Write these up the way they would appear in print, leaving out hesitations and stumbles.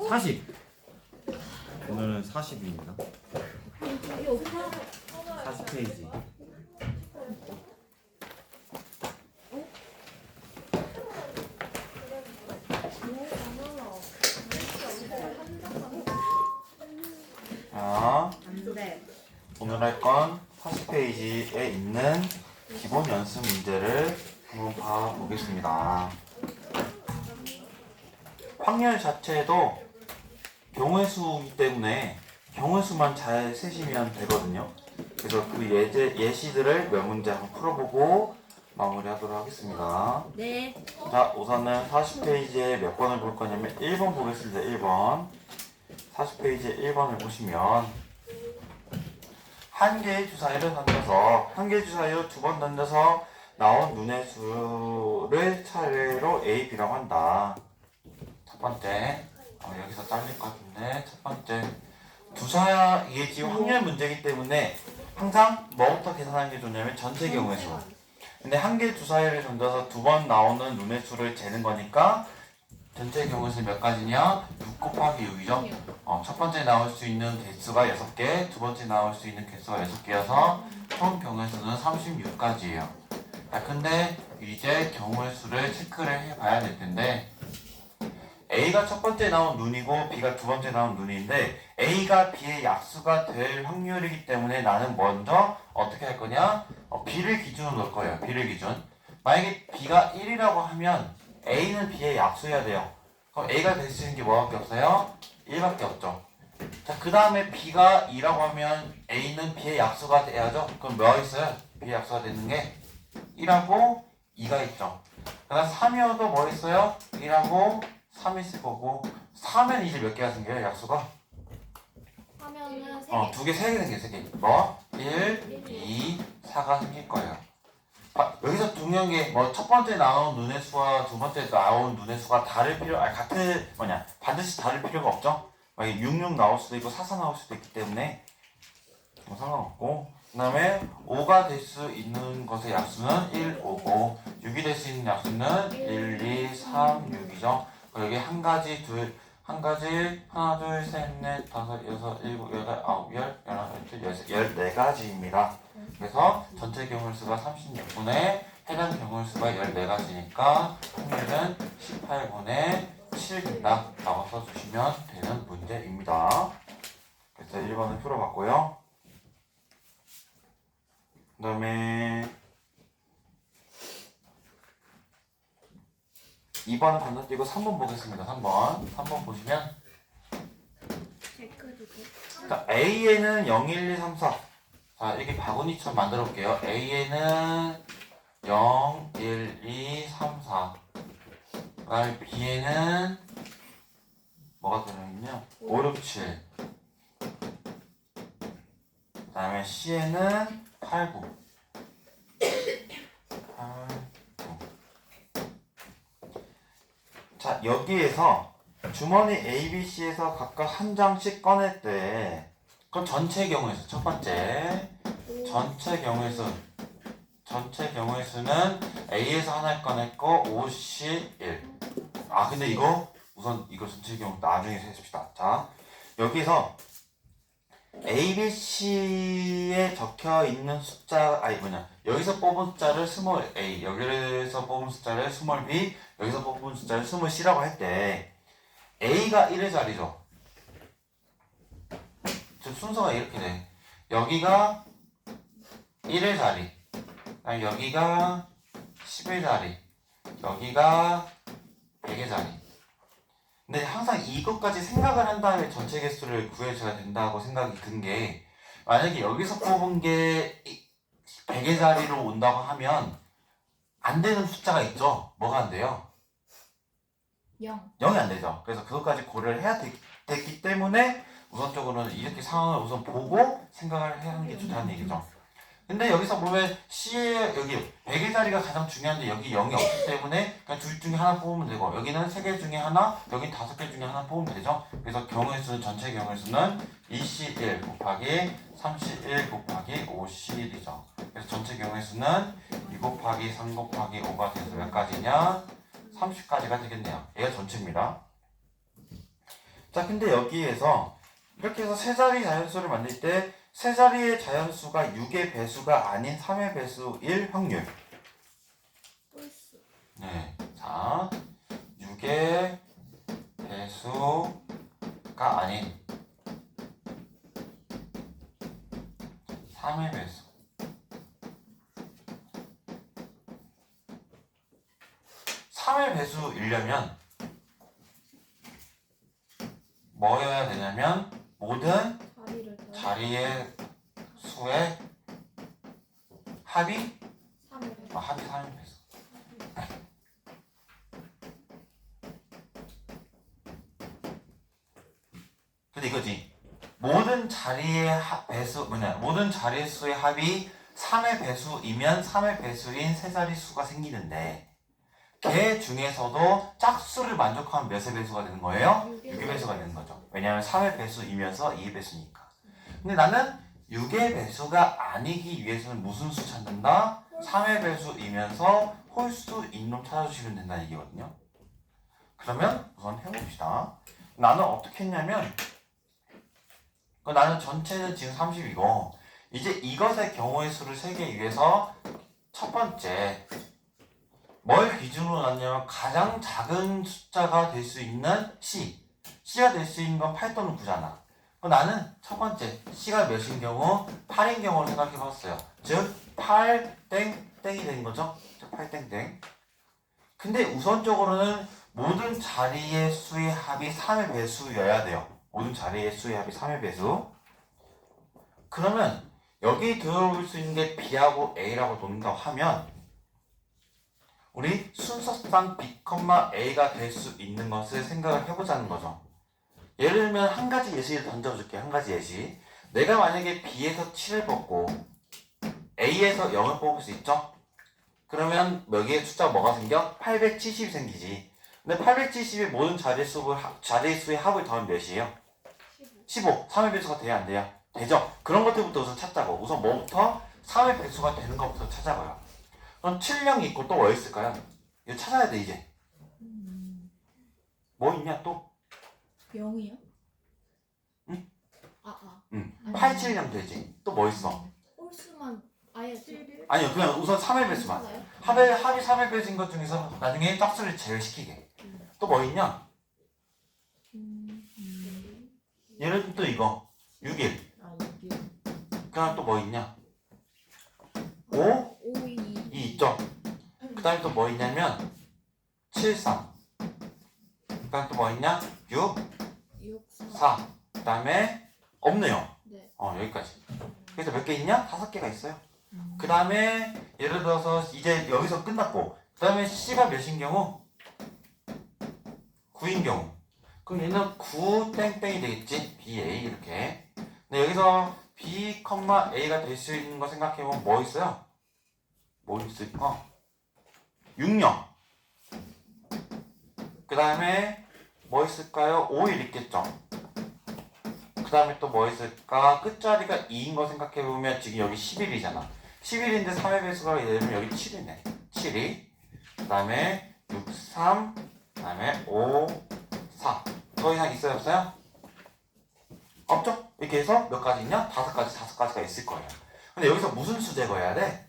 40. 오늘은 40입니다. 40페이지. 자, 오늘 할 건 40페이지에 있는 기본 연습 문제를 한번 봐보겠습니다. 확률 자체도 경우의 수이기 때문에 경우의 수만 잘 세시면 되거든요. 그래서 그 예시들을 몇 문제 한번 풀어보고 마무리하도록 하겠습니다. 네. 자, 우선은 40페이지에 몇 번을 볼 거냐면 1번 보겠습니다. 1번. 40페이지에 1번을 보시면 한 개의 주사위를 던져서 한 개의 주사위를 두 번 던져서 나온 눈의 수를 차례로 A, B라고 한다. 첫 번째, 여기서 잘릴 것 같은데 첫 번째 이게 지금 확률 문제이기 때문에 항상 뭐부터 계산하는 게 좋냐면 전체 경우의 수. 근데 한 개의 주사위를 던져서 두 번 나오는 눈의 수를 재는 거니까 전체 경우의 수 몇 가지냐? 6 곱하기 6이죠. 첫 번째 나올 수 있는 개수가 6개, 두 번째 나올 수 있는 개수가 6개여서 총 경우의 수는 36가지예요. 자, 근데 이제 경우의 수를 체크를 해봐야 될 텐데 A가 첫 번째 나온 눈이고 B가 두 번째 나온 눈인데 A가 B의 약수가 될 확률이기 때문에 나는 먼저 어떻게 할 거냐? B를 기준으로 놓을 거예요. B를 기준. 만약에 B가 1이라고 하면 A는 B의 약수여야 돼요. 그럼 A가 될 수 있는 게 뭐밖에 없어요? 1밖에 없죠. 자, 그 다음에 B가 2라고 하면 A는 B의 약수가 돼야죠. 그럼 뭐가 있어요? B의 약수가 되는 게 1하고 2가 있죠. 그 다음 3이어도 뭐 있어요? 1하고 3 있을 거고 4면 이제 몇 개가 생겨요? 약수가? 하면은 3개. 2개, 3개 생겨요. 3개. 뭐? 1, 2, 4가 생길 거예요. 여기서 중요한 게 첫 번째 나온 눈의 수와 두 번째 나온 눈의 수가 반드시 다를 필요가 없죠. 66 나올 수도 있고 44 나올 수도 있기 때문에 뭐 상관없고, 그 다음에 5가 될 수 있는 것의 약수는 1, 5고 6이 될 수 있는 약수는 1, 2, 3, 6이죠. 여기 한 가지, 하나, 둘, 셋, 넷, 다섯, 여섯, 일곱, 여덟, 아홉, 열, 열하나, 열둘, 14가지입니다. 그래서 전체 경우의 수가 36분에 해당 경우의 수가 14가지니까 확률은 18분의 7 된다 라고 써주시면 되는 문제입니다. 그래서 1번을 풀어봤고요. 그 다음에 2번은 건너뛰고 3번 보겠습니다. 3번 보시면 자, A에는 0, 1, 2, 3, 4. 자, 이렇게 바구니처럼 만들어 볼게요. A에는 0, 1, 2, 3, 4. 그 다음에 B에는 뭐가 들어있냐? 5, 6, 7. 그 다음에 C에는 8, 9. 8, 9. 자, 여기에서 주머니 A, B, C에서 각각 한 장씩 꺼낼 때 그럼 전체 경우의 수, 첫 번째 전체 경우의 수는 A에서 하나 꺼냈고 51. 근데 이거 우선 이거 전체 경우 나중에 세줍시다. 자, 여기서 A, B, C에 적혀 있는 숫자 여기서 뽑은 숫자를 스몰 a, 여기서 뽑은 숫자를 스몰 b, 여기서 뽑은 숫자를 스몰 c라고 할 때 a가 1의 자리죠. 즉 순서가 이렇게 돼. 여기가 1의 자리, 여기가 10의 자리, 여기가 100의 자리. 근데 항상 이것까지 생각을 한 다음에 전체 개수를 구해줘야 된다고 생각이 든 게, 만약에 여기서 뽑은 게 100의 자리로 온다고 하면 안 되는 숫자가 있죠. 뭐가 안 돼요? 0이 안 되죠. 그래서 그것까지 고려를 해야 됐기 때문에 우선적으로는 이렇게 상황을 우선 보고 생각을 해야 하는 게 좋다는 얘기죠. 근데 여기서 보면 C에 여기 100의 자리가 가장 중요한데 여기 0이 없기 때문에 그냥 둘 중에 하나 뽑으면 되고, 여기는 3개 중에 하나, 여기 5개 중에 하나 뽑으면 되죠. 그래서 경우의 수는, 전체 경우의 수는 21 곱하기 31 곱하기 51이죠. 그래서 전체 경우의 수는 2 곱하기 3 곱하기 5가 돼서 몇 가지냐? 30가지가 되겠네요. 얘가 전체입니다. 자, 근데 여기에서 이렇게 해서 세 자리 자연수를 만들 때 세 자리의 자연수가 6의 배수가 아닌 3의 배수일 확률. 홀수. 네. 자, 6의 배수가 아닌 3의 배수. 3의 배수이려면 뭐여야 되냐면 모든 자리를 더해 자리의 수의 합이 3을 합이 3의 배수. 근데 이거지. 모든 자리의 배수 모든 자리 수의 합이 3의 배수이면 3의 배수인 세 자리 수가 생기는데 걔 중에서도 짝수를 만족하면 몇의 배수가 되는 거예요? 6의 배수가 되는 거죠. 왜냐하면 3의 배수이면서 2의 배수니까. 근데 나는 6의 배수가 아니기 위해서는 무슨 수 찾는다? 3의 배수이면서 홀수인 놈 찾아주시면 된다는 얘기거든요. 그러면 우선 해봅시다. 나는 어떻게 했냐면 나는 전체는 지금 30이고 이제 이것의 경우의 수를 세기 위해서 첫 번째 뭘 기준으로 놨냐면 가장 작은 숫자가 될 수 있는 C가 될 수 있는 건 8 또는 9잖아. 나는 첫 번째 C가 몇인 경우 8인 경우를 생각해 봤어요. 즉 8 땡땡이 되는 거죠. 즉 8 땡땡. 근데 우선적으로는 모든 자리의 수의 합이 3의 배수여야 돼요. 모든 자리의 수의 합이 3의 배수. 그러면 여기 들어올 수 있는 게 B하고 A라고 놓는다고 하면 우리 순서상 B, A가 될 수 있는 것을 생각을 해보자는 거죠. 예를 들면 한 가지 예시를 던져줄게. 한 가지 예시. 내가 만약에 B에서 7을 뽑고 A에서 0을 뽑을 수 있죠? 그러면 여기에 숫자가 뭐가 생겨? 870이 생기지. 근데 870의 모든 자릿수의 합을 더하면 몇이에요? 15. 3의 배수가 돼야 안 돼요? 되죠? 그런 것들부터 우선 찾자고. 우선 뭐부터? 3의 배수가 되는 것부터 찾아봐요. 그럼 7령 있고 또 뭐 있을까요? 이거 찾아야 돼 이제. 뭐 있냐 또? 0이요? 응? 응. 아니. 8, 7령 되지. 또 뭐 있어? 홀수만 아예 7을? 아니요 그냥 우선 3의 배수만. 합이 3의 배수인 것 중에서 나중에 짝수를 제외시키게. 또 뭐 있냐? 예를 들면 또 이거 6일. 그다음 또 뭐 있냐? 5? 5, 2 이 있죠? 그 다음에 또 뭐 있냐면 7, 3. 그 다음에 또 뭐 있냐? 6, 6, 4 4. 그 다음에 없네요. 네. 여기까지. 그래서 몇 개 있냐? 5개가 있어요. 그 다음에 예를 들어서 이제 여기서 끝났고 그 다음에 C가 몇인 경우? 9인 경우. 그럼 얘는 9 땡땡이 되겠지? BA 이렇게. 근데 여기서 B, A가 될 수 있는 거 생각해보면 뭐 있어요? 뭐 있을까? 6령. 그 다음에 뭐 있을까요? 5일 있겠죠. 그 다음에 또 뭐 있을까? 끝자리가 2인 거 생각해보면 지금 여기 11이잖아. 11인데 3의 배수가 예를 들면 여기 7이네. 7이. 그 다음에 6, 3. 그 다음에 5, 4. 더 이상 있어요? 없어요? 없죠? 이렇게 해서 몇 가지 있냐? 5가지가 있을 거예요. 근데 여기서 무슨 수 제거해야 돼?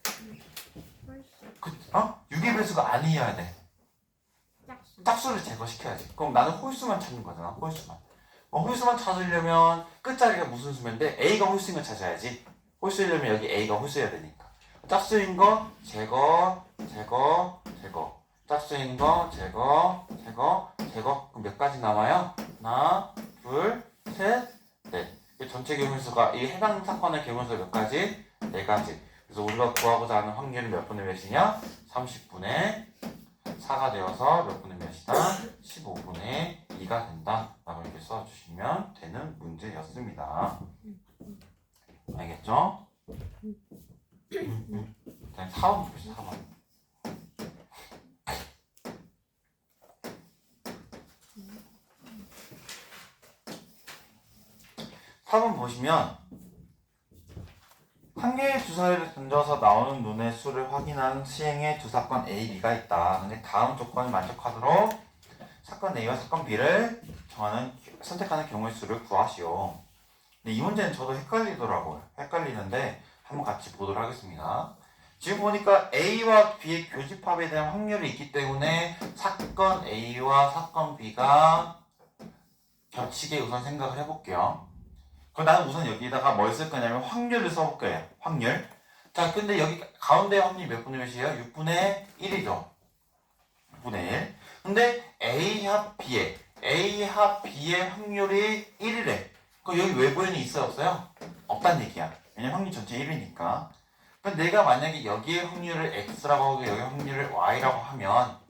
6의 배수가 아니어야 돼. 짝수를 제거시켜야지. 그럼 나는 홀수만 찾는 거잖아. 홀수만 찾으려면 끝자리가 무슨 수인데 A가 홀수인 걸 찾아야지. 홀수이려면 여기 A가 홀수여야 되니까. 짝수인 거 제거. 짝수인 거 제거. 그럼 몇 가지 남아요? 하나, 둘, 셋, 넷. 전체 경우수가 이 해당 사건의 경우수가 몇 가지? 4가지. 그래서 우리가 구하고자 하는 확률은 몇 분의 몇이냐? 30분의 4가 되어서 몇 분의 몇이다? 15분의 2가 된다. 라고 이렇게 써주시면 되는 문제였습니다. 알겠죠? 다음 4번 봅시다. 4번. 4번 보시면 한 한 개의 주사위를 던져서 나오는 눈의 수를 확인하는 시행에 두 사건 A, B가 있다. 근데 다음 조건을 만족하도록 사건 A와 사건 B를 선택하는 경우의 수를 구하시오. 근데 이 문제는 저도 헷갈리더라고요. 헷갈리는데 한번 같이 보도록 하겠습니다. 지금 보니까 A와 B의 교집합에 대한 확률이 있기 때문에 사건 A와 사건 B가 겹치게 우선 생각을 해볼게요. 그럼 나는 우선 여기다가 뭘 쓸 거냐면 확률을 써볼 거예요. 확률. 자, 근데 여기 가운데 확률이 몇 분의 몇이에요? 6분의 1이죠. 6분의 1. 근데 A 합 B의 확률이 1이래. 그럼 여기 외부에는 있어요, 없어요? 없단 얘기야. 왜냐면 확률 전체 1이니까. 그럼 내가 만약에 여기에 확률을 X라고 하고 여기 확률을 Y라고 하면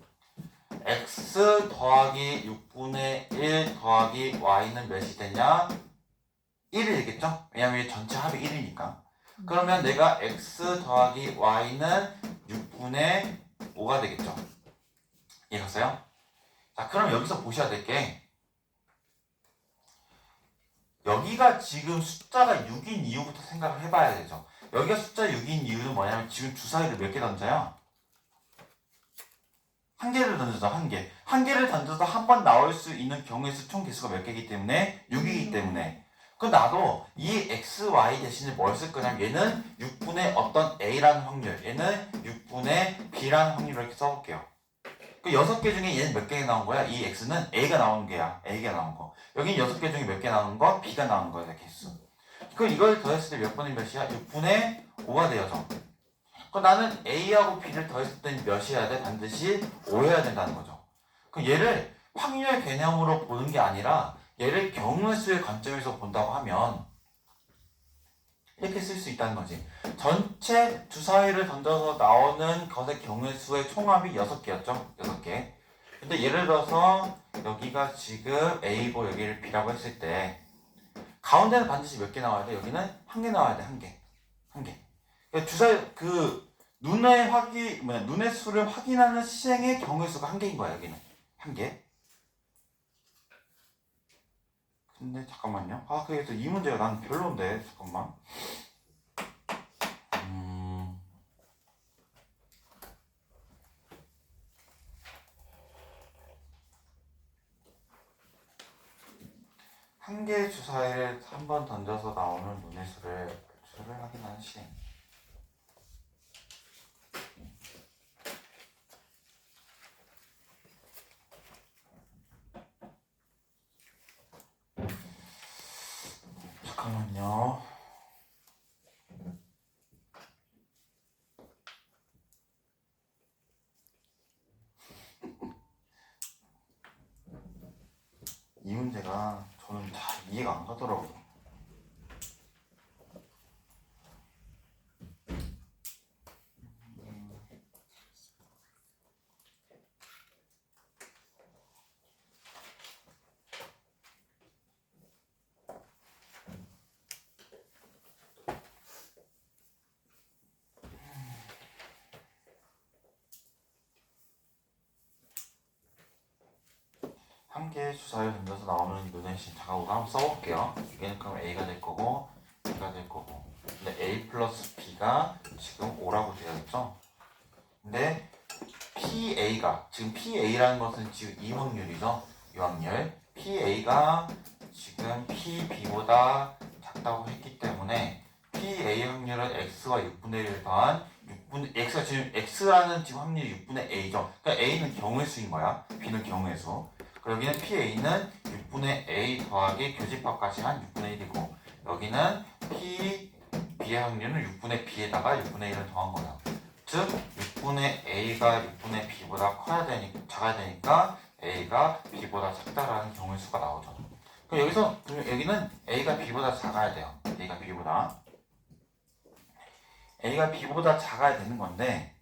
X 더하기 6분의 1 더하기 Y는 몇이 되냐? 1이 되겠죠? 왜냐면 전체 합이 1이니까. 그러면 내가 X 더하기 Y는 6분의 5가 되겠죠? 이해갔어요? 자, 그럼 여기서 보셔야 될 게 여기가 지금 숫자가 6인 이유부터 생각을 해봐야 되죠. 여기가 숫자 6인 이유는 뭐냐면 지금 주사위를 몇 개 던져요? 한 개를 던져서 한 개. 한 개를 던져서 한 번 나올 수 있는 경우의 수 총 개수가 몇 개이기 때문에 6이기 때문에 그 나도 이 x, y 대신에 뭘 쓸 거냐면 얘는 6분의 어떤 a라는 확률, 얘는 6분의 b라는 확률을 이렇게 써볼게요. 그 6개 중에 얘는 몇 개 나온 거야? 이 x는 a가 나오는 게야. a가 나온 거. 여긴 6개 중에 몇 개 나오는 거? b가 나오는 거야, 개수. 그럼 이걸 더했을 때 몇 분의 몇이야? 6분의 5가 되어져. 그럼 나는 a하고 b를 더했을 때 몇이어야 돼? 반드시 5여야 된다는 거죠. 그럼 얘를 확률 개념으로 보는 게 아니라 얘를 경우의 수의 관점에서 본다고 하면 이렇게 쓸 수 있다는 거지. 전체 주사위를 던져서 나오는 것의 경우의 수의 총합이 6개였죠? 6개. 근데 예를 들어서 여기가 지금 A고 여기를 B라고 했을 때 가운데는 반드시 몇 개 나와야 돼? 여기는 한 개 나와야 돼. 한 개. 한 개. 그러니까 눈의 수를 확인하는 시행의 경우의 수가 한 개인 거야, 여기는. 한 개. 근데 잠깐만요. 그래서 이 문제가 난 별론데 잠깐만. 한 개의 주사위를 한 번 던져서 나오는 눈의 수를 확인하는 시행. 잠깐만요. 이 문제가 저는 잘 이해가 안 가더라고요. 한 개의 주사위를 던져서 나오는 눈의 신. 잠깐 우선 한번 써볼게요. 얘는 그럼 A가 될 거고 B가 될 거고. 근데 A 플러스 B가 지금 5라고 되어 있죠? 근데 PA가 지금 PA라는 것은 지금 이 확률이죠? 이 확률. PA가 지금 PB보다 작다고 했기 때문에 PA 확률은 X와 6분의 1을 더한 X가 지금 X라는 지금 확률이 6분의 A죠. 그러니까 A는 경우의 수인 거야. B는 경우의 수. 여기는 PA는 6분의 A 더하기 교집합까지 한 6분의 1이고 여기는 B의 확률은 6분의 B에다가 6분의 1을 더한 거야. 즉 6분의 A가 6분의 B보다 작아야 되니까 A가 B보다 작다라는 경우의 수가 나오죠. 그럼 여기는 A가 B보다 작아야 돼요. A가 B보다 작아야 되는 건데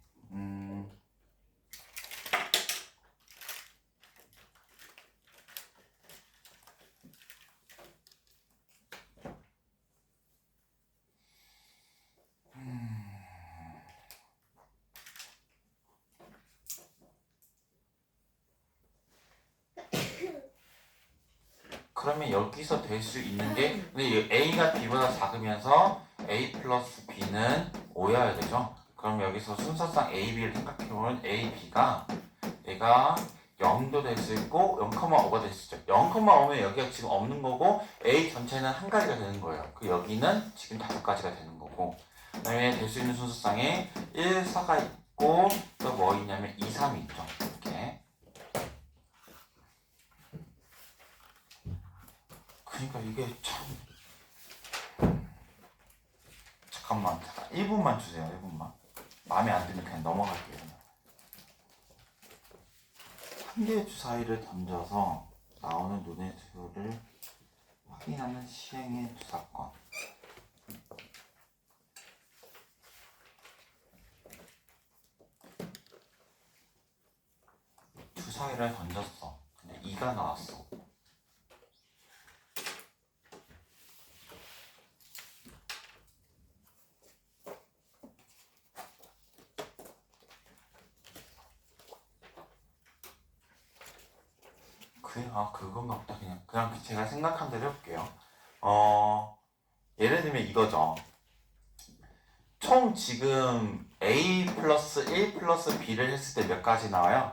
그러면 여기서 될 수 있는 게 근데 A가 B보다 작으면서 A 플러스 B는 5여야 되죠? 그럼 여기서 순서상 A, B를 생각해보면 A, B가 얘가 0도 될 수 있고 0,5가 될 수 있죠. 0,5면 여기가 지금 없는 거고 A 전체는 한 가지가 되는 거예요. 그 여기는 지금 5가지가 되는 거고 그 다음에 될 수 있는 순서상에 1, 4가 있고 또 뭐 있냐면 2, 3이 있죠. 이렇게. 그러니까 이게 참 잠깐만 1분만 주세요. 1분만. 마음에 안 들면 그냥 넘어갈게요. 한 개의 주사위를 던져서 나오는 눈의 수를 확인하는 시행의 두 사건. 주사위를 던졌어. 근데 2가 나왔어. 그건가 보다. 그냥 제가 생각한 대로 해볼게요. 예를 들면 이거죠. 총 지금 A 플러스 1 플러스 B를 했을 때 몇 가지 나와요?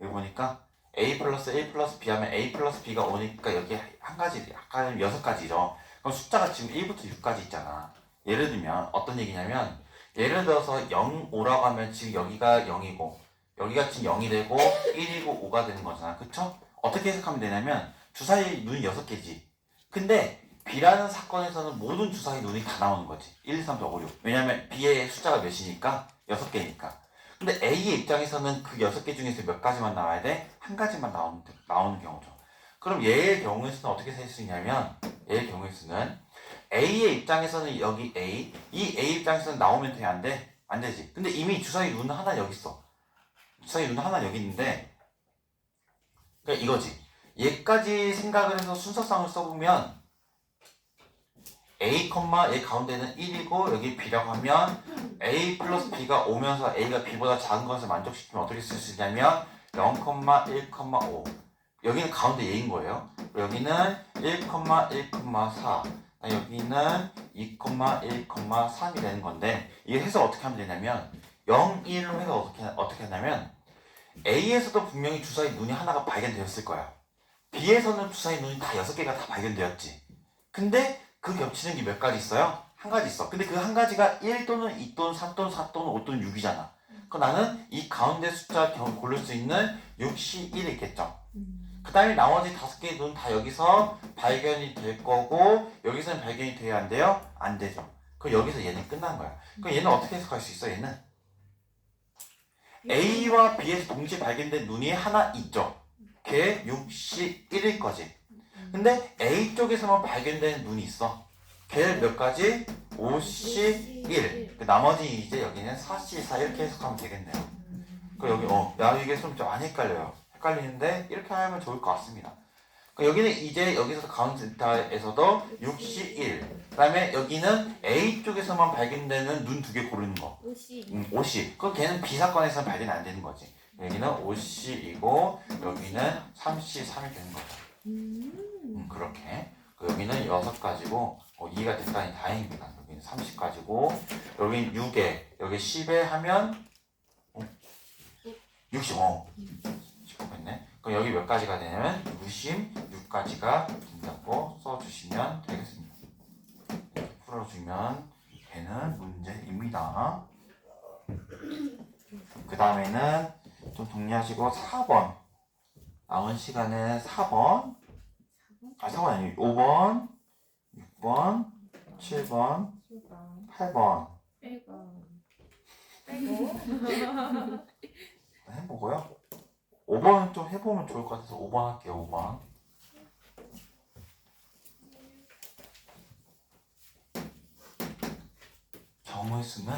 여기 보니까 A 플러스 1 플러스 B 하면 A 플러스 B가 오니까 여기 한 가지, 아까 6가지죠. 그럼 숫자가 지금 1부터 6까지 있잖아. 예를 들면 어떤 얘기냐면 예를 들어서 0, 5라고 하면 지금 여기가 0이고 여기가 지금 0이 되고 1이고 5가 되는 거잖아. 그쵸? 어떻게 해석하면 되냐면 주사위 눈이 6개지. 근데 B라는 사건에서는 모든 주사위 눈이 다 나오는 거지. 1, 2, 3, 4, 5, 6. 왜냐면 B의 숫자가 몇이니까? 6개니까. 근데 A의 입장에서는 그 6개 중에서 몇 가지만 나와야 돼? 한 가지만 나오는 경우죠. 그럼 얘의 경우에서는 어떻게 셀 수 있냐면 얘의 경우에서는 A의 입장에서는 여기 A, 이 A 입장에서는 나오면 돼? 안 돼? 안 되지. 근데 이미 주사위 눈은 하나 여기 있어. 주사위 눈은 하나 여기 있는데 그러니까 이거지. 얘까지 생각을 해서 순서상을 써보면 A, 얘 가운데는 1이고 여기 B라고 하면 A 플러스 B가 오면서 A가 B보다 작은 것을 만족시키면 어떻게 쓸 수 있냐면 0,1,5 여기는 가운데 얘인 거예요. 여기는 1,1,4 여기는 2,1,3이 되는 건데 이게 해서 어떻게 하면 되냐면 0, 1로 해서 어떻게 하냐면 A에서도 분명히 주사위 눈이 하나가 발견되었을 거야. B에서는 주사위 눈이 다 6개가 다 발견되었지. 근데 그 겹치는 게 몇 가지 있어요? 한 가지 있어. 근데 그 한 가지가 1 또는 2 또는 3 또는 4 또는 5 또는 6이잖아. 그럼 나는 이 가운데 숫자 고를 수 있는 6이 1이 있겠죠. 그 다음에 나머지 5개의 눈 다 여기서 발견이 될 거고 여기서는 발견이 돼야 안 돼요? 안 되죠. 그럼 여기서 얘는 끝난 거야. 그럼 얘는 어떻게 해석할 수 있어? 얘는 A와 B에서 동시에 발견된 눈이 하나 있죠. 걔 6이 1일 거지. 근데 A 쪽에서만 발견된 눈이 있어. 걔 몇 가지? 5시 1. 나머지 이제 여기는 4시 4 이렇게 해석하면 되겠네요. 그 여기 이게 좀 많이 헷갈려요. 헷갈리는데 이렇게 하면 좋을 것 같습니다. 여기는 이제 여기서 가운데에서도 6시 1. 그다음에 여기는 A 쪽에서만 발견되는 눈 2개 고르는 거. 5시. 그럼 걔는 B 사건에서는 발견 안 되는 거지. 여기는 5시이고 여기는 3시 3이 되는 거죠. 그렇게 여기는 6가지고 이해가 됐다니 다행입니다. 여기는 30가지고 여기는 6에 여기 10에 하면 65 19겠네. 그럼 여기 몇 가지가 되냐면 66가지가 된다고 써주시면 되겠습니다. 이렇게 풀어주면 되는 문제입니다. 그 다음에는 좀 정리하시고 4번 남은 시간에 4번 4번 아니고 5번 6번 7번 8번 해보고요. 5번은 좀 해보면 좋을 것 같아서 5번 할게요. 5번 경우의 수는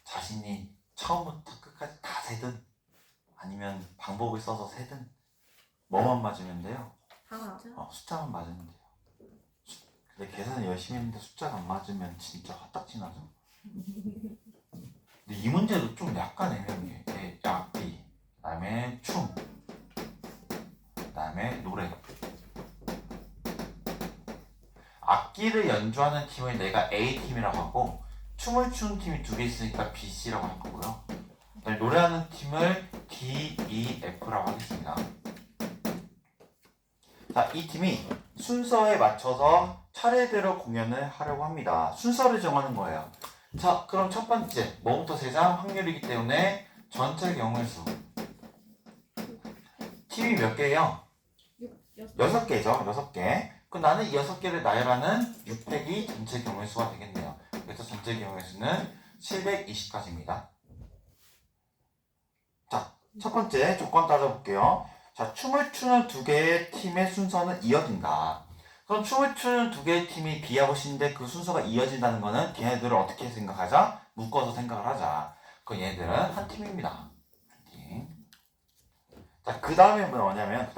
자신이 처음부터 끝까지 다 세든 아니면 방법을 써서 세든 뭐만 맞으면 돼요? 숫자만 맞으면 돼요. 근데 계산 열심히 했는데 숫자가 안 맞으면 진짜 화딱지 나죠. 근데 이 문제도 좀 약간 애매한 게 악기, 그 다음에 춤, 그 다음에 노래. 악기를 연주하는 팀을 내가 A팀이라고 하고 춤을 추는 팀이 두 개 있으니까 BC라고 할 거고요. 그다음에 노래하는 팀을 D, E, F라고 하겠습니다. 자, 이 팀이 순서에 맞춰서 차례대로 공연을 하려고 합니다. 순서를 정하는 거예요. 자, 그럼 첫 번째 뭐부터 세자? 확률이기 때문에 전체 경우의 수. 팀이 몇 개예요? 6개죠. 6개. 그럼 나는 이 6개를 나열하는 6팩이 전체 경우의 수가 되겠네요. 그래서 전체 경우의 수는 720까지입니다. 자, 첫 번째 조건 따져볼게요. 자, 춤을 추는 두 개의 팀의 순서는 이어진다. 그럼 춤을 추는 두 개의 팀이 B하고 C인데 그 순서가 이어진다는 거는 걔네들을 어떻게 생각하자? 묶어서 생각을 하자. 그럼 얘네들은 한 팀입니다. 한 팀. 자, 그 다음에 뭐냐면,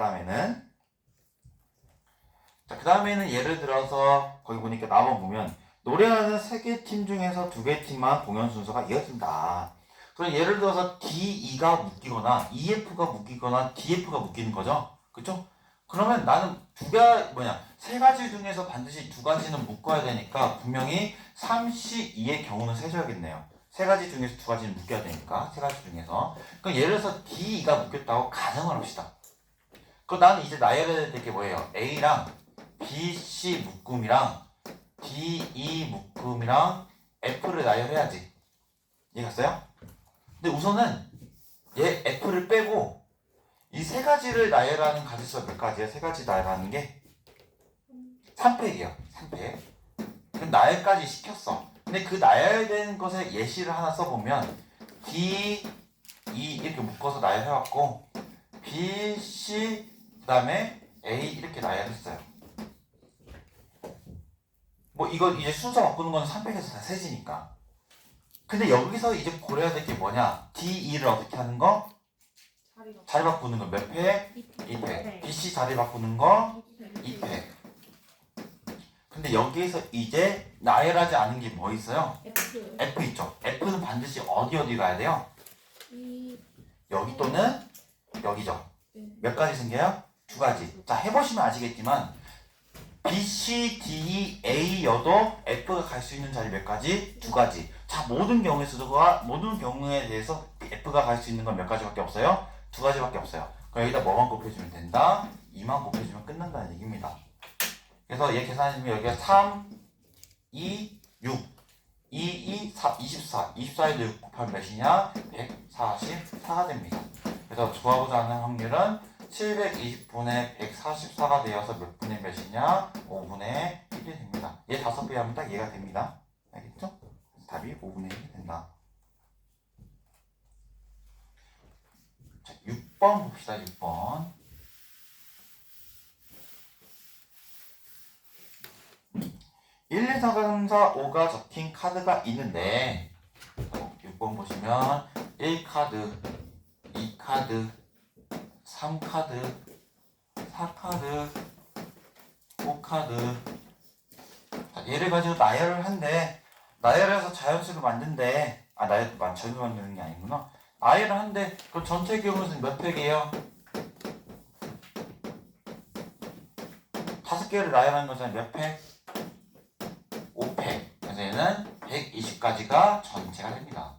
그 다음에는 예를 들어서 거기 보니까 나만 보면 노래하는 3개 팀 중에서 2개 팀만 공연 순서가 이어진다. 그럼 예를 들어서 D, E가 묶이거나 EF가 묶이거나 DF가 묶이는 거죠. 그쵸? 그러면 나는 3가지 중에서 반드시 2가지는 묶어야 되니까 분명히 3C, 2의 경우는 세줘야겠네요. 3가지 중에서 2가지는 묶여야 되니까 3가지 중에서. 그럼 예를 들어서 D, E가 묶였다고 가정을 합시다. 그럼 나는 이제 나열해야 될 게 뭐예요? A랑 B, C 묶음이랑 D, E 묶음이랑 F를 나열해야지. 이해갔어요? 근데 우선은 얘 F를 빼고 이 3가지를 나열하는 가지수가 몇 가지예요? 3가지 나열하는 게 3팩이에요. 3팩. 그럼 나열까지 시켰어. 근데 그 나열되는 것에 예시를 하나 써보면 D, E 이렇게 묶어서 나열해왔고 B, C 그 다음에 A 이렇게 나열했어요. 뭐 이거 이제 순서 바꾸는 건 3팩에서 다 세지니까. 근데 여기서 이제 고려해야 될 게 뭐냐? D, E를 어떻게 하는 거? 자리 바꾸는 거 몇 팩? 2팩. BC 자리 바꾸는 거 2팩. 근데 여기에서 이제 나열하지 않은 게 뭐 있어요? F 있죠? F는 반드시 어디 가야 돼요? 여기 또는 여기죠. 몇 가지 생겨요? 2가지. 자, 해보시면 아시겠지만 B, C, D, E, A여도 F가 갈 수 있는 자리 몇 가지? 2가지. 자, 모든 경우에 대해서 F가 갈 수 있는 건 몇 가지밖에 없어요? 2가지밖에 없어요. 그럼 여기다 뭐만 곱해주면 된다? 2만 곱해주면 끝난다는 얘기입니다. 그래서 얘 계산해주면 여기가 3, 2, 6, 2, 2, 4, 24. 24에도 6 곱하면 몇이냐? 144가 됩니다. 그래서 구하고자 하는 확률은 720분의 144가 되어서 몇 분의 몇이냐? 5분의 1이 됩니다. 얘 5배 하면 딱 얘가 됩니다. 알겠죠? 답이 5분의 1이 된다. 자, 6번 봅시다. 6번. 1, 2, 3, 4, 5가 적힌 카드가 있는데 6번 보시면 1카드, 2카드, 3카드, 4카드, 5카드. 자, 얘를 가지고 나열을 한대. 나열해서 자연수를 만든대. 자연수 만드는 게 아니구나. 나열을 한대. 그럼 전체 경우는 몇 팩이에요? 5개를 나열하는 거잖아요. 몇 팩? 5팩. 그래서 얘는 120까지가 전체가 됩니다.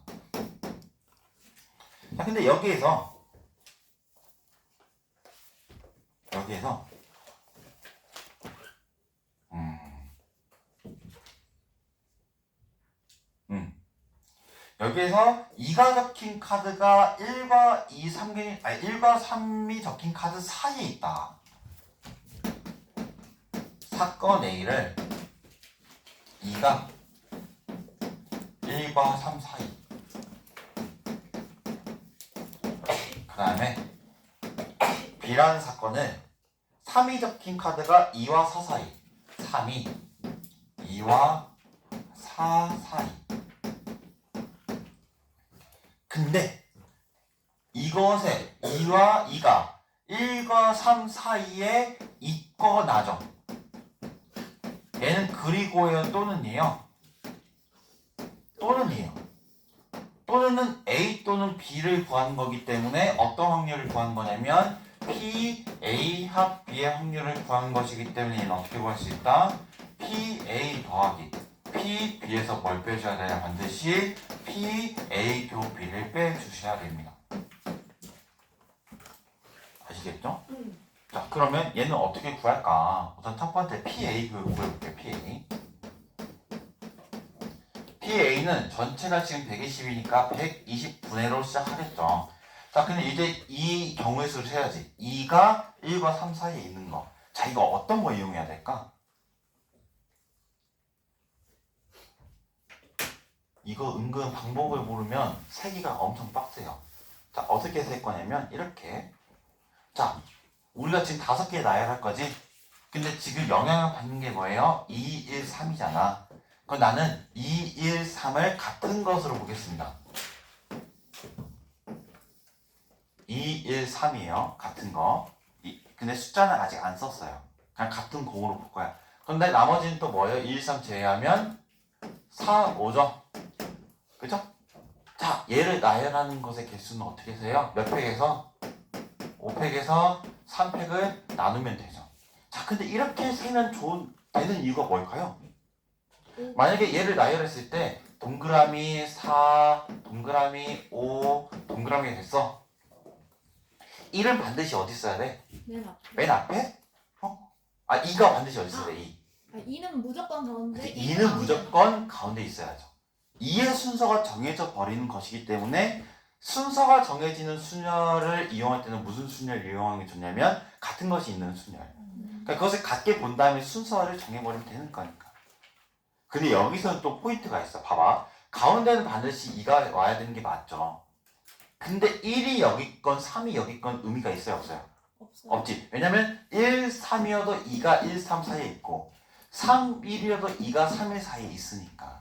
자, 근데 여기에서 여기에서 2가 적힌 카드가 1과 1과 3이 적힌 카드 사이에 있다. 사건 A를 2가 1과 3 사이. 그 다음에 B라는 사건을 3이 적힌 카드가 2와 4 사이. 3이 2와 4 사이. 근데 이것에 2와 2가 1과 3 사이에 있거나죠. 얘는 그리고예요 또는이에요? 또는이에요. 또는은 A 또는 B를 구하는 거기 때문에 어떤 확률을 구하는 거냐면 P, A 합 B의 확률을 구하는 것이기 때문에 얘는 어떻게 구할 수 있다? PA 더하기 PB에서 뭘 빼줘야 되냐? 반드시 PA 교 B를 빼주셔야 됩니다. 아시겠죠? 자, 그러면 얘는 어떻게 구할까? 우선 첫 번째 PA 구해볼게요. PA. PA는 전체가 지금 120이니까 120분의로 시작하겠죠. 자, 근데 이제 이 경우의 수를 세야지. 2가 1과 3 사이에 있는 거. 자, 이거 어떤 거 이용해야 될까? 이거 은근 방법을 모르면 세기가 엄청 빡세요. 자, 어떻게 셀 거냐면 이렇게. 자, 우리가 지금 5개 나열할 거지? 근데 지금 영향을 받는 게 뭐예요? 2, 1, 3이잖아. 그럼 나는 2, 1, 3을 같은 것으로 보겠습니다. 2, 1, 3이에요. 같은 거. 근데 숫자는 아직 안 썼어요. 그냥 같은 공으로 볼 거야. 근데 나머지는 또 뭐예요? 2, 1, 3 제외하면 4, 5죠? 그죠? 자, 얘를 나열하는 것의 개수는 어떻게 세요? 몇 팩에서? 5팩에서 3팩을 나누면 되죠. 자, 근데 이렇게 세면 되는 이유가 뭘까요? 만약에 얘를 나열했을 때 동그라미 4, 동그라미 5, 동그라미 됐어. 1은 반드시 어디 써야 돼? 맨 앞에. 맨 앞에? 2가 반드시 어디 있어야 돼? 2. 2는 무조건 가운데. 2는 무조건 가운데 있어야죠. 2의 순서가 정해져 버리는 것이기 때문에 순서가 정해지는 순열을 이용할 때는 무슨 순열을 이용하는 게 좋냐면 같은 것이 있는 순열. 그러니까 그것을 같게 본 다음에 순서를 정해버리면 되는 거니까. 근데 여기서는 또 포인트가 있어. 봐봐. 가운데는 반드시 2가 와야 되는 게 맞죠. 근데 1이 여기 있건 3이 여기 있건 의미가 있어요? 없어요? 없어요. 없지. 왜냐면 1, 3이어도 2가 1, 3 사이에 있고 3, 1이어도 2가 3, 1 사이에 있으니까.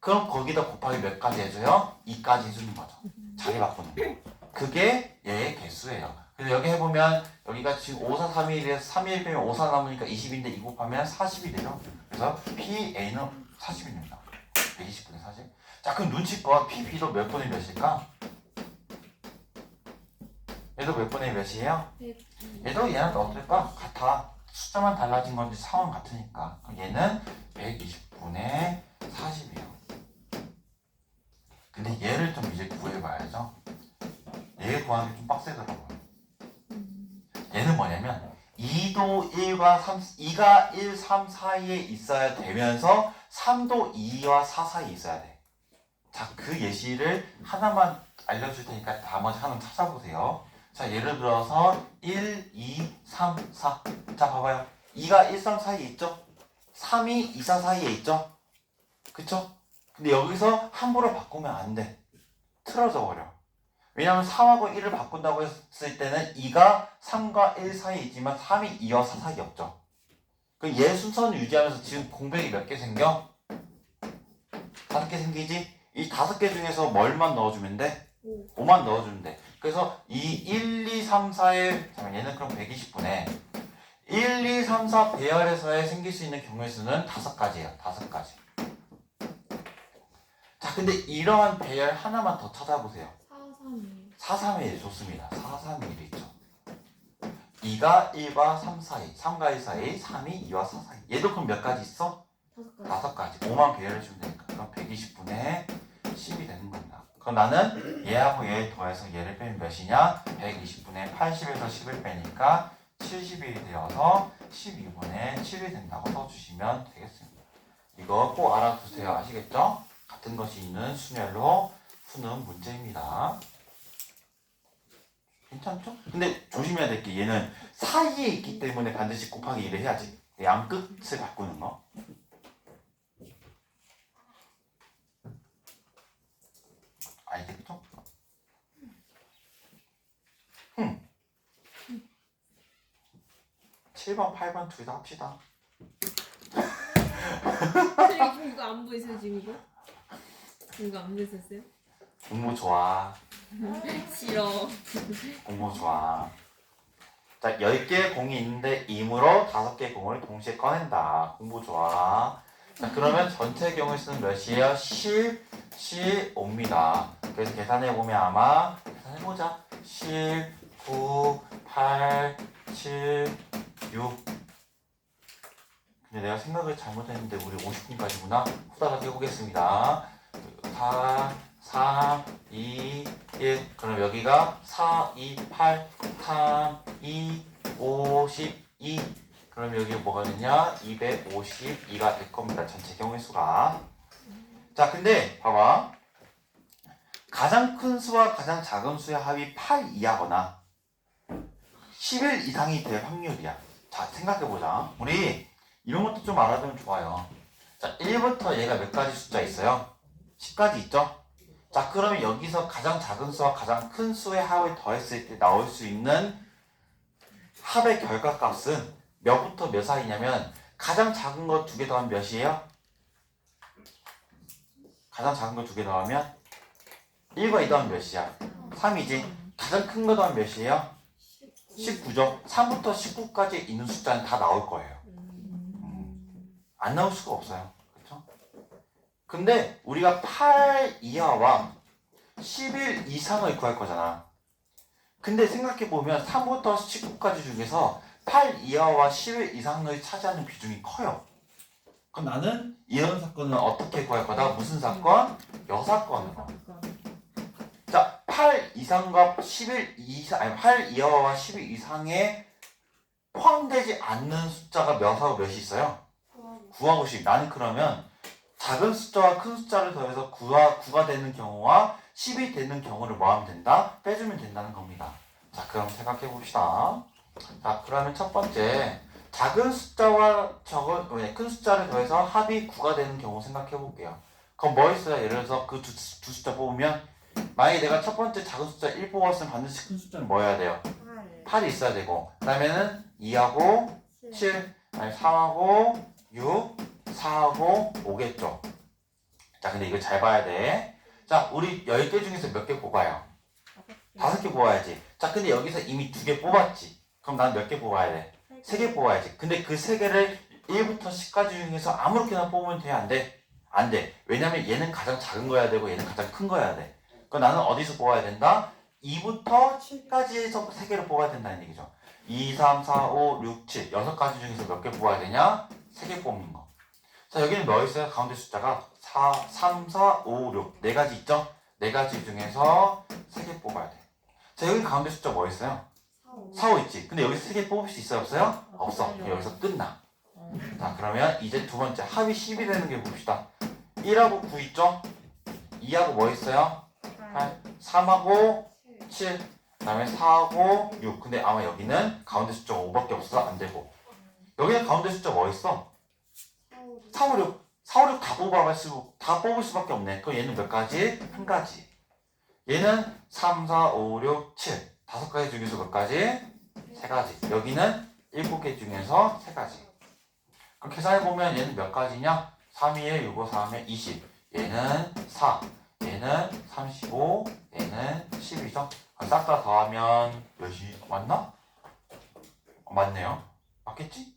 그럼 거기다 곱하기 몇 가지 해줘요? 2까지 해주는 거죠. 자리 바꾸는 거. 그게 얘의 개수예요. 그래서 여기 해보면 여기가 지금 5, 4, 3, 1에서 3, 1 빼면 5, 4 남으니까 20인데 2 곱하면 40이 되죠. 그래서 PA는 40입니다. 120분의 40. 자, 그럼 눈치껏 PB도 몇 분의 몇일까? 얘도 몇 분의 몇이에요? 100. 얘도 얘는 어떨까? 같아. 숫자만 달라진 건지 상황 같으니까. 그럼 얘는 120분의 40이에요. 근데 얘를 좀 이제 구해봐야죠. 얘 구하는 게 좀 빡세더라고요. 얘는 뭐냐면 2도 1과 3, 2가 1, 3 사이에 있어야 되면서 3도 2와 4 사이에 있어야 돼. 자, 그 예시를 하나만 알려줄 테니까 나머지 하나 찾아보세요. 자, 예를 들어서 1, 2, 3, 4. 자, 봐봐요. 2가 1, 3 사이에 있죠? 3이 2, 4 사이에 있죠? 그쵸? 근데 여기서 함부로 바꾸면 안 돼. 틀어져 버려. 왜냐면 3하고 1을 바꾼다고 했을 때는 2가 3과 1 사이에 있지만 3이 2와 4 사이에 없죠. 그럼 얘 순서는 유지하면서 지금 공백이 몇 개 생겨? 5개 생기지? 이 5개 중에서 뭘만 넣어주면 돼? 5만 넣어주면 돼. 그래서 이 1, 2, 3, 4의 얘는 그럼 120분에 1, 2, 3, 4 배열에서의 생길 수 있는 경우의 수는 5가지예요. 5가지. 자, 근데 이러한 배열 하나만 더 찾아보세요. 4, 3, 2. 4, 3, 1 좋습니다. 4, 3, 1 있죠. 2가 1과 3 사이, 3과 1 사이, 3이 2와 4 사이. 얘도 그럼 몇 가지 있어? 5가지. 5가지. 5만 배열해주면 되니까. 그럼 120분의 10이 되는 겁니다. 그럼 나는 얘하고 얘 더해서 얘를 빼면 몇이냐? 120분의 80에서 10을 빼니까 70이 되어서 12분의 7이 된다고 써주시면 되겠습니다. 이거 꼭 알아두세요. 아시겠죠? 같은 것이 있는 순열로 푸는 문제입니다. 괜찮죠? 근데 조심해야 될 게 얘는 사이에 있기 때문에 반드시 곱하기 1을 해야지. 양 끝을 바꾸는 거. 알겠죠? 7번, 8번 둘 다 합시다. 선생님 이거 안 보이세요 지금 이거? 이거 안 보이셨어요? 공부 좋아. 싫어. 공부 좋아. 자, 10개의 공이 있는데 임으로 5개의 공을 동시에 꺼낸다. 공부 좋아. 자, 그러면 전체 경우의 수는 몇이에요? 15입니다. 그래서 계산해보면 아마 계산해보자. 10, 9, 8, 7, 6. 근데 내가 생각을 잘못했는데 우리 50분까지구나. 후다닥 해보겠습니다. 4, 3, 2, 1. 그럼 여기가 4, 2, 8, 3, 2, 52. 그럼 여기 뭐가 되냐? 252가 될 겁니다. 전체 경우의 수가. 자, 근데 봐봐. 가장 큰 수와 가장 작은 수의 합이 8 이하거나 11 이상이 될 확률이야. 자, 생각해보자. 우리 이런 것도 좀 알아두면 좋아요. 자, 1부터 얘가 몇 가지 숫자 있어요? 10가지 있죠? 자, 그러면 여기서 가장 작은 수와 가장 큰 수의 합을 더했을 때 나올 수 있는 합의 결과값은 몇부터 몇 사이냐면 가장 작은 거 2개 더하면 몇이에요? 가장 작은 거 2개 더하면 1과 2 더하면 몇이야? 3이지. 가장 큰 거 더하면 몇이에요? 19죠. 3부터 19까지 있는 숫자는 다 나올 거예요. 안 나올 수가 없어요. 그렇죠? 근데 우리가 8 이하와 11 이상을 구할 거잖아. 근데 생각해보면 3부터 19까지 중에서 8 이하와 11 이상을 차지하는 비중이 커요. 그럼 나는 이런 사건은 어떻게 구할 거다? 무슨 사건? 여사건으로. 자, 8 이상과 11 이상, 아니 8 이하와 11 이상에 포함되지 않는 숫자가 몇하고 몇이 있어요? 9하고 10. 나는 그러면 작은 숫자와 큰 숫자를 더해서 9가 되는 경우와 10이 되는 경우를 뭐 하면 된다? 빼주면 된다는 겁니다. 자, 그럼 생각해 봅시다. 자, 그러면 첫 번째, 작은 숫자와 큰 숫자를 더해서 합이 9가 되는 경우 생각해 볼게요. 그럼 뭐 있어요? 예를 들어서 그 두 숫자 뽑으면, 만약에 내가 첫 번째 작은 숫자 1 뽑았으면 반드시 큰 숫자는 뭐 해야 돼요? 8이 있어야 되고, 그 다음에는 2하고 7, 아니 3하고 6, 4하고 5겠죠. 자, 근데 이거 잘 봐야 돼. 자, 우리 10개 중에서 몇 개 뽑아요? 5개 뽑아야지. 자, 근데 여기서 이미 2개 뽑았지. 그럼 난 몇 개 뽑아야 돼? 3개 뽑아야지. 근데 그 3개를 1부터 10까지 중에서 아무렇게나 뽑으면 돼? 안 돼? 안 돼. 왜냐면 얘는 가장 작은 거야 되고 얘는 가장 큰 거야 돼. 그럼 나는 어디서 뽑아야 된다? 2부터 7까지에서 3개를 뽑아야 된다는 얘기죠. 2, 3, 4, 5, 6, 7. 6가지 중에서 몇 개 뽑아야 되냐? 3개 뽑는 거. 자, 여기는 뭐 있어요? 가운데 숫자가 4, 3, 4, 5, 6. 4가지 있죠? 4가지 중에서 3개 뽑아야 돼. 자, 여기 가운데 숫자 뭐 있어요? 4, 5 있지. 근데 여기서 3개 뽑을 수 있어요? 없어요? 없어. 여기서 끝나. 자, 그러면 이제 두 번째 합이 10이 되는 게 봅시다. 1하고 9 있죠? 2하고 뭐 있어요? 8. 3하고 7. 그 다음에 4하고 6. 근데 아마 여기는 가운데 숫자가 5밖에 없어서 안 되고. 여기는 가운데 숫자 뭐 있어? 4, 5, 6. 4, 5, 6 다 뽑을 수밖에 없네. 그럼 얘는 몇 가지? 한 가지. 얘는 3, 4, 5, 6, 7. 5가지 중에서 몇 가지? 3가지. 여기는 7개 중에서 3가지. 그럼 계산해보면 얘는 몇 가지냐? 3, 2, 1, 6, 5, 3에 20. 얘는 4. 얘는 35. 얘는 10이죠? 싹 다 더하면 몇이 맞나? 맞네요. 맞겠지?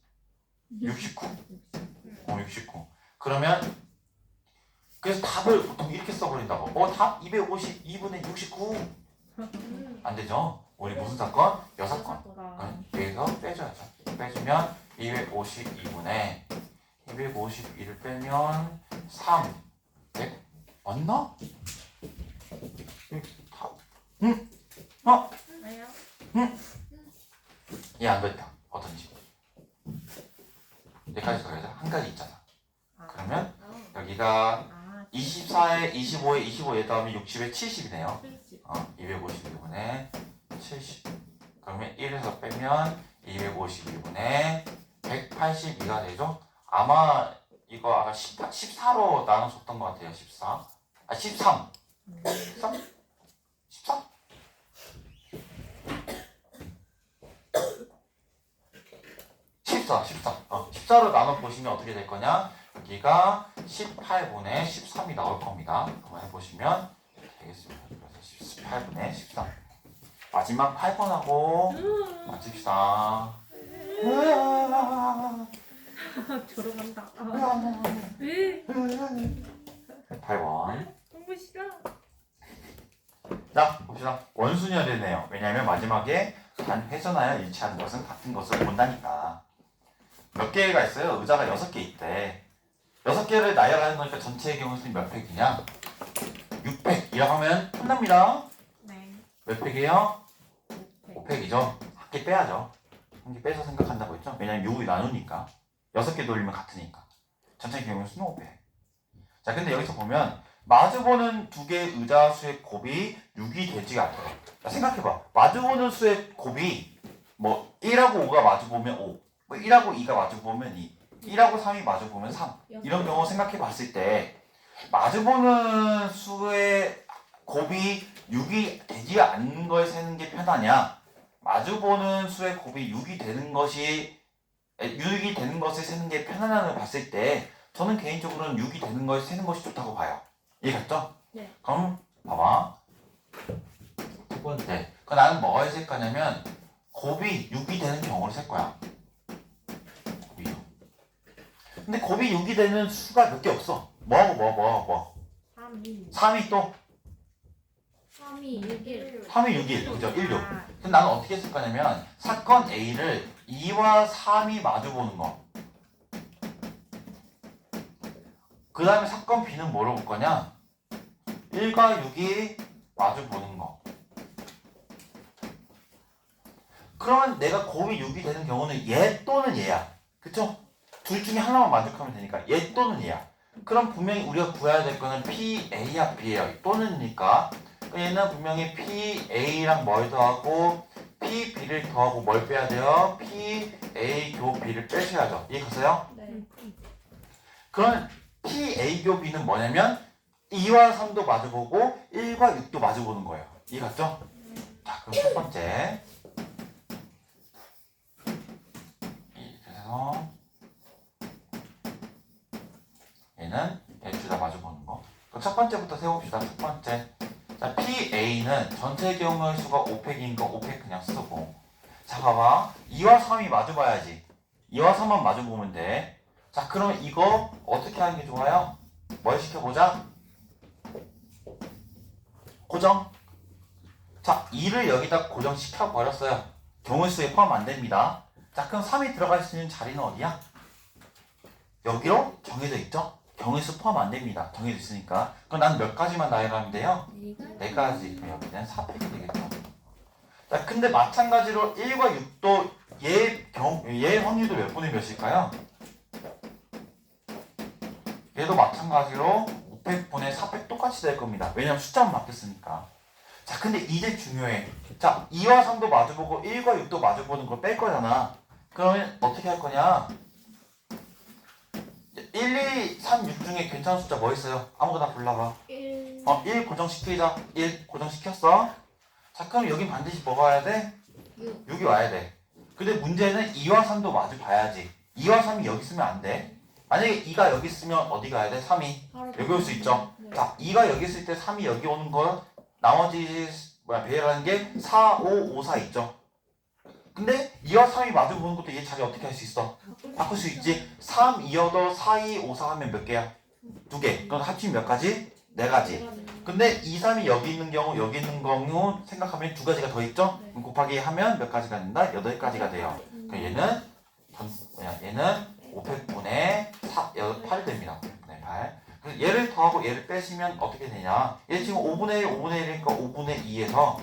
69. 69. 그러면 그래서 답을 보통 이렇게 써버린다고. 답 252분의 69. 안 되죠? 우리 무슨 사건? 여사건. 여기서 빼줘야죠. 빼주면 252분의 252를 빼면 3. 100. 맞나? 응? 응? 얘 안 됐다. 어떤지. 여기까지 더해서 한 가지 있잖아. 그러면 여기가 24에 25에 25에 더하면 60에 70이네요. 252분의 70. 그러면 1에서 빼면 252분의 182가 되죠? 아마 이거 아까 14로 나눠줬던 것 같아요. 14. 13. 13? 13? 14. 14로 나눠보시면 어떻게 될 거냐? 여기가 18분의 13이 나올 겁니다. 한번 해보시면 되겠습니다. 그래서 18분의 13. 마지막 8번하고 맞춥시다. 졸업한다. 왜? 8번. 너무 싫어. 자, 봅시다. 원순위가 되네요. 왜냐하면 마지막에 단 회전하여 일치하는 것은 같은 것을 본다니까. 몇 개가 있어요? 의자가 6개 있대. 6개를 나열하는 거니까 전체의 경우 수는 몇 팩이냐? 6팩이라고 하면 끝납니다. 네. 몇 팩이에요? 5팩. 5팩이죠. 한 개 빼야죠. 한 개 빼서 생각한다고 했죠? 왜냐면 6을 나누니까. 6개 돌리면 같으니까. 전체 경우 수는 5팩. 자, 근데 여기서 보면 마주보는 두 개의 의자 수의 곱이 6이 되지 않아요. 자, 생각해봐. 마주보는 수의 곱이 뭐 1하고 5가 마주보면 5, 뭐 1하고 2가 마주보면 2, 1하고 3이 마주보면 3. 이런 경우 생각해 봤을 때 마주보는 수의 곱이 6이 되지 않는 걸 세는 게 편하냐? 마주보는 수의 곱이 6이 되는 것이 6이 되는 것을 세는 게 편하냐를 봤을 때 저는 개인적으로는 6이 되는 걸 세는 것이 좋다고 봐요. 이해갔죠? 네. 그럼 봐봐. 두 번째. 그 나는 뭐가 있을 거냐면 곱이 6이 되는 경우를 셀 거야. 곱이 6. 근데 곱이 6이 되는 수가 몇 개 없어. 뭐. 3이. 3이 또 3이 6일. 3이 6일. 그죠? 1, 6. 근데 나는 어떻게 했을 거냐면 사건 A를 2와 3이 마주보는 거. 그 다음에 사건 B는 뭐로 볼 거냐? 1과 6이 마주보는 거. 그러면 내가 곱이 6이 되는 경우는 얘 또는 얘야. 그쵸? 둘 중에 하나만 만족하면 되니까 얘 또는 얘야. 그럼 분명히 우리가 구해야 될 거는 PA야 B예요. 또는이니까 얘는 분명히 PA랑 뭘 더하고 PB를 더하고 뭘 빼야 돼요? PA 교 B를 빼셔야죠. 이해 갔어요? 네. 그럼 PA 교 B는 뭐냐면 2와 3도 마주보고 1과 6도 마주보는 거예요. 이해 갔죠? 자, 그럼 첫 번째 이렇게 해서 얘는 대추다 마주보는 거. 그럼 첫 번째부터 세봅시다. 첫 번째. 자, PA는 전체 경우의 수가 5팩인 거 5팩 그냥 쓰고. 자, 봐봐. 2와 3이 마주봐야지. 2와 3만 마주보면 돼. 자, 그럼 이거 어떻게 하는 게 좋아요? 뭘 시켜보자? 고정. 자, 2를 여기다 고정시켜 버렸어요. 경우의 수에 포함 안 됩니다. 자, 그럼 3이 들어갈 수 있는 자리는 어디야? 여기로 정해져 있죠? 경우의 수 포함 안 됩니다. 정해져 있으니까. 그럼 난 몇 가지만 나열하면 돼요? 4가지. 그럼 여기는 4팩이 되겠죠. 자, 근데 마찬가지로 1과 6도 얘 확률도 몇 분의 몇일까요? 얘도 마찬가지로 500분의 4팩 똑같이 될 겁니다. 왜냐면 숫자만 바뀌었으니까. 자, 근데 이제 중요해. 자, 2와 3도 마주보고 1과 6도 마주보는 걸 뺄 거잖아. 그러면 어떻게 할 거냐? 1, 2, 3, 6 중에 괜찮은 숫자 뭐 있어요? 아무거나 골라봐. 1. 1 고정시키자. 1 고정시켰어. 자, 그럼 여긴 반드시 뭐가 와야 돼? 6. 6이 와야 돼. 근데 문제는 2와 3도 마주 봐야지. 2와 3이 여기 있으면 안 돼. 만약에 2가 여기 있으면 어디 가야 돼? 3이. 여기 올 수 있죠. 네. 자, 2가 여기 있을 때 3이 여기 오는 거 나머지 배열하는 게 4, 5, 5, 4 있죠. 근데 2와 3이 마주 보는 것도 얘 자리 어떻게 할 수 있어? 바꿀 수 있지. 3, 2여도 4, 2, 5, 4 하면 몇 개야? 2개. 그럼 합치면 몇 가지? 4가지. 근데 2, 3이 여기 있는 경우, 여기 있는 경우 생각하면 2가지가 더 있죠? 네. 그럼 곱하기 하면 몇 가지가 된다? 8가지가 돼요. 그럼 얘는 얘는 500분의 8이 됩니다. 500분의 8. 그래서 얘를 더하고 얘를 빼시면 어떻게 되냐? 얘 지금 5분의 1, 5분의 1이니까 5분의 2에서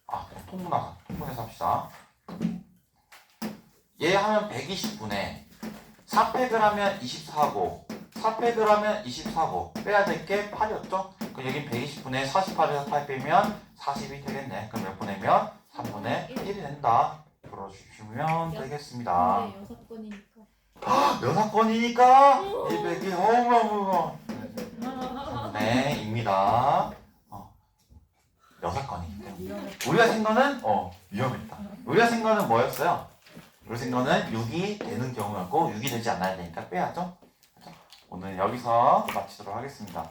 그냥 통분해서 합시다. 얘 하면 120분의 4팩을 하면 24고 4팩을 하면 24고 빼야 될 게 8이었죠? 그럼 여긴 120분의 48에서 8 빼면 40이 되겠네. 그럼 몇 분의 몇? 3분의 1이 된다. 풀어주시면 되겠습니다. 네, 6번이니까. 6건이니까 100이 어머머머 네, 입니다. 6건이기 때문에 우리가 쓴 거는 위험했다. 우리가 쓴 거는 뭐였어요? 우리가 쓴 거는 6이 되는 경우였고 6이 되지 않아야 되니까 빼야죠. 오늘 여기서 마치도록 하겠습니다.